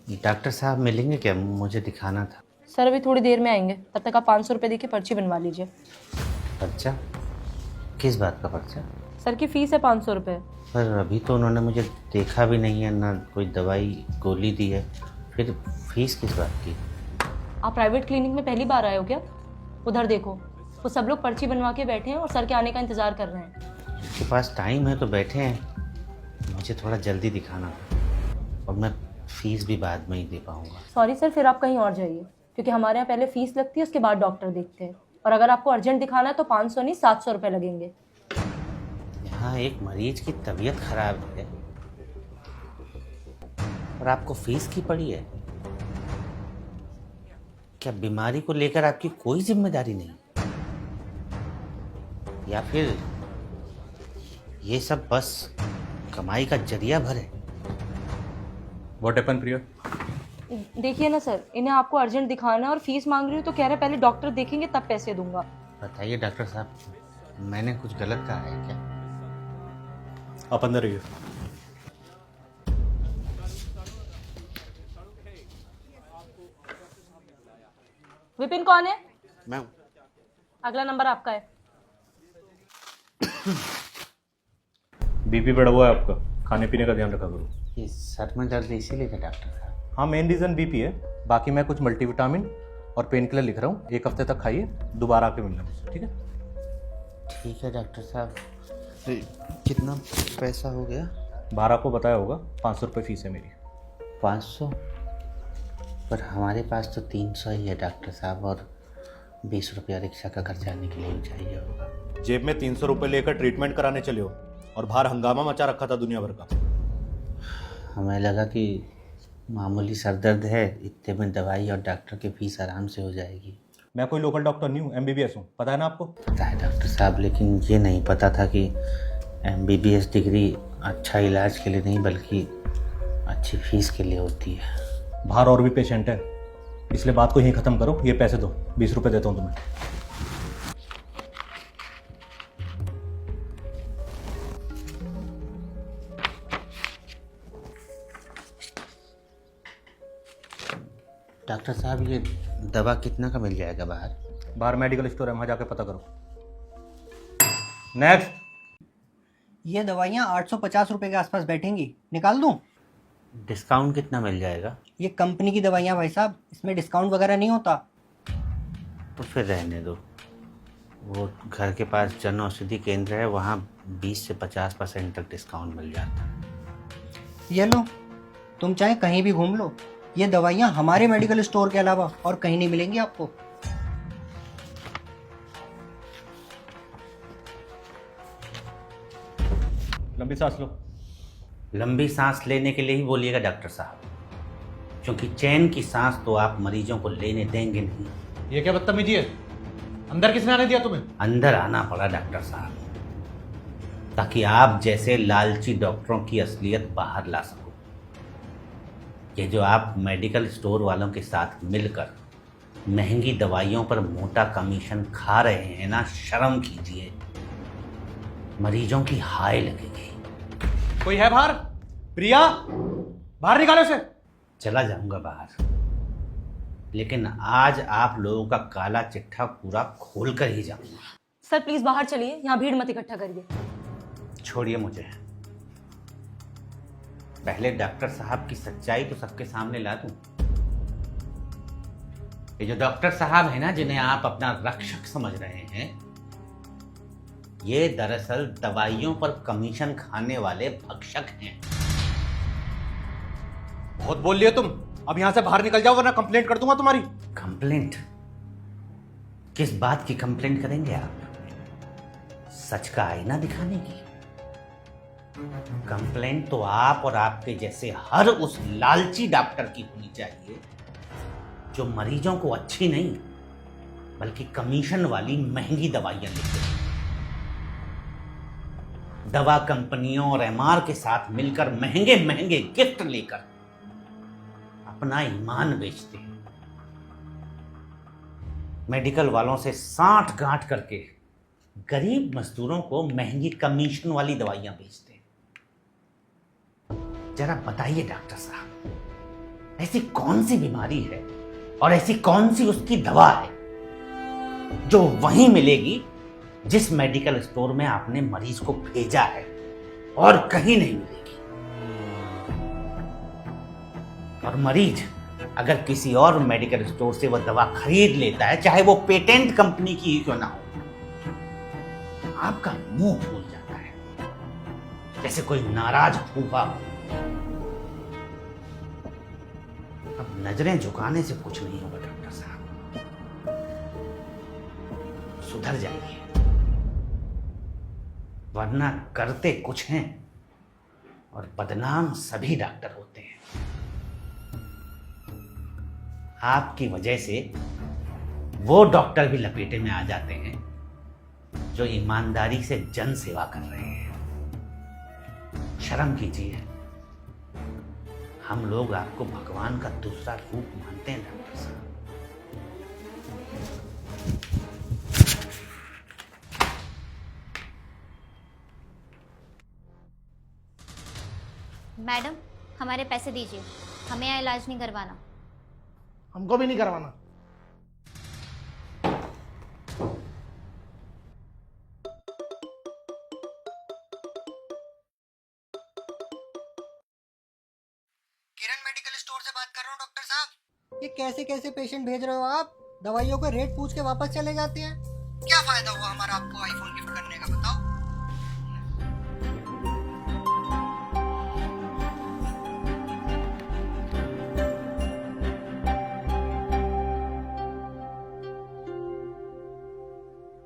Doctor साहब मिलेंगे क्या? मुझे दिखाना था। सर अभी थोड़ी देर में आएंगे, तब तक आप 500 रुपये देके पर्ची बनवा लीजिए। पर्चा? किस बात का पर्चा? सर की फीस है 500 रुपये। पर अभी तो उन्होंने मुझे देखा भी नहीं है, ना कोई दवाई गोली दी है, फिर फीस किस बात की? आप प्राइवेट क्लिनिक में पहली बार आए हो क्या? उधर देखो, वो सब लोग पर्ची बनवा के बैठे हैं और सर के आने का इंतजार कर रहे हैं। उनके पास टाइम है तो बैठे हैं, मुझे थोड़ा जल्दी दिखाना था और मैं फीस भी बाद में ही दे पाऊँगा। सॉरी सर, फिर आप कहीं और जाइए, क्योंकि हमारे यहाँ पहले फीस लगती है, उसके बाद डॉक्टर देखते हैं। और अगर आपको अर्जेंट दिखाना है तो 500 नहीं 700 रुपये लगेंगे। यहाँ एक मरीज की तबीयत खराब है और आपको फीस की पड़ी है? क्या बीमारी को लेकर आपकी कोई जिम्मेदारी नहीं? या फिर ये सब बस कमाई का जरिया भर है? व्हाट हैपन प्रिया? देखिए ना सर, इन्हें आपको अर्जेंट दिखाना है और फीस मांग रही हूँ तो कह रहे पहले डॉक्टर देखेंगे तब पैसे दूंगा। बताइए डॉक्टर साहब, मैंने कुछ गलत कहा है क्या? आप अंदर रहिए। विपिन कौन है? मैं हूँ। अगला नंबर आपका है। बीपी बढ़ा हुआ है आपका, खाने पीने का ध्यान रखा करो। ये सर में दर्द इसीलिए था डॉक्टर साहब? हाँ, मेन रीज़न बीपी है। बाकी मैं कुछ मल्टीविटामिन और पेन किलर लिख रहा हूँ, 1 हफ्ते तक खाइए, दोबारा आके मिलना मुझसे, ठीक है? ठीक है डॉक्टर साहब। कितना पैसा हो गया? 12 को बताया होगा, 500 रुपये फीस है मेरी। 500? पर हमारे पास तो 300 ही है डॉक्टर साहब, और 20 रुपया रिक्शा का खर्च आने के लिए भी चाहिए होगा। जेब में 300 रुपये लेकर ट्रीटमेंट कराने चले हो और बाहर हंगामा मचा रखा था दुनिया भर का। हमें लगा कि मामूली सर दर्द है, इतने में दवाई और डॉक्टर की फीस आराम से हो जाएगी। मैं कोई लोकल डॉक्टर नहीं हूँ, MBBS हूँ, पता है ना आपको? पता है डॉक्टर साहब, लेकिन ये नहीं पता था कि MBBS डिग्री अच्छा इलाज के लिए नहीं बल्कि अच्छी फीस के लिए होती है। बाहर और भी पेशेंट है, इसलिए बात को यहीं ख़त्म करो। ये पैसे दो, 20 रुपये देता हूँ तुम्हें। डॉक्टर साहब, ये दवा कितना का मिल जाएगा बाहर? बाहर मेडिकल स्टोर है, वहाँ जाके पता करो। नेक्स्ट। ये दवाइयाँ 850 रुपये के आसपास बैठेंगी, निकाल दूँ? डिस्काउंट कितना मिल जाएगा? ये कंपनी की दवाइयाँ भाई साहब, इसमें डिस्काउंट वगैरह नहीं होता। तो फिर रहने दो। वो घर के पास जन औषधि केंद्र है, वहाँ 20 से 50% तक डिस्काउंट मिल जाता है। ये लो, तुम चाहे कहीं भी घूम लो, ये दवाइयाँ हमारे मेडिकल स्टोर के अलावा और कहीं नहीं मिलेंगी आपको। लंबी सांस लो। लंबी सांस लेने के लिए ही बोलिएगा डॉक्टर साहब, क्योंकि चैन की सांस तो आप मरीजों को लेने देंगे नहीं। ये क्या बदतमीजी है? अंदर किसने आने दिया तुम्हें? अंदर आना पड़ा डॉक्टर साहब, ताकि आप जैसे लालची डॉक्टरों की असलियत बाहर ला सको। ये जो आप मेडिकल स्टोर वालों के साथ मिलकर महंगी दवाइयों पर मोटा कमीशन खा रहे हैं ना, शर्म कीजिए, मरीजों की हाय लगेगी। कोई है बाहर? प्रिया, बाहर निकालो इसे। चला जाऊंगा बाहर, लेकिन आज आप लोगों का काला चिट्ठा पूरा खोल कर ही जाऊंगा। सर प्लीज बाहर चलिए, यहाँ भीड़ मत इकट्ठा करिए। छोड़िए मुझे, पहले डॉक्टर साहब की सच्चाई तो सबके सामने ला दूं। ये जो डॉक्टर साहब है ना, जिन्हें आप अपना रक्षक समझ रहे हैं, ये दरअसल दवाइयों पर कमीशन खाने वाले भक्षक हैं। बहुत बोल लिए तुम, अब यहां से बाहर निकल जाओ वरना कंप्लेंट कर दूंगा तुम्हारी। कंप्लेंट? किस बात की कंप्लेंट करेंगे आप? सच का आईना दिखाने की? कंप्लेंट तो आप और आपके जैसे हर उस लालची डॉक्टर की होनी चाहिए जो मरीजों को अच्छी नहीं बल्कि कमीशन वाली महंगी दवाइयां देते हैं। दवा कंपनियों और MR के साथ मिलकर महंगे महंगे गिफ्ट लेकर अपना ईमान बेचते हैं। मेडिकल वालों से साठ गांठ करके गरीब मजदूरों को महंगी कमीशन वाली दवाइयां बेचते हैं। जरा बताइए डॉक्टर साहब, ऐसी कौन सी बीमारी है और ऐसी कौन सी उसकी दवा है जो वहीं मिलेगी जिस मेडिकल स्टोर में आपने मरीज को भेजा है और कहीं नहीं मिलेगी। और मरीज अगर किसी और मेडिकल स्टोर से वह दवा खरीद लेता है, चाहे वो पेटेंट कंपनी की ही क्यों ना हो, आपका मुंह फूल जाता है जैसे कोई नाराज फूफा हो। अब नजरें झुकाने से कुछ नहीं होगा डॉक्टर साहब, सुधर जाइए, वरना करते कुछ हैं और बदनाम सभी डॉक्टर होते हैं। आपकी वजह से वो डॉक्टर भी लपेटे में आ जाते हैं जो ईमानदारी से जन सेवा कर रहे हैं। शर्म कीजिए, हम लोग आपको भगवान का दूसरा रूप मानते हैं डॉक्टर साहब। मैडम, हमारे पैसे दीजिए, हमें यहाँ इलाज नहीं करवाना। हमको भी नहीं करवाना। किरण मेडिकल स्टोर से बात कर रहा हूँ डॉक्टर साहब। ये कैसे कैसे पेशेंट भेज रहे हो आप? दवाइयों का रेट पूछ के वापस चले जाते हैं। क्या फायदा हुआ हमारा आपको आईफोन गिफ्ट करने का?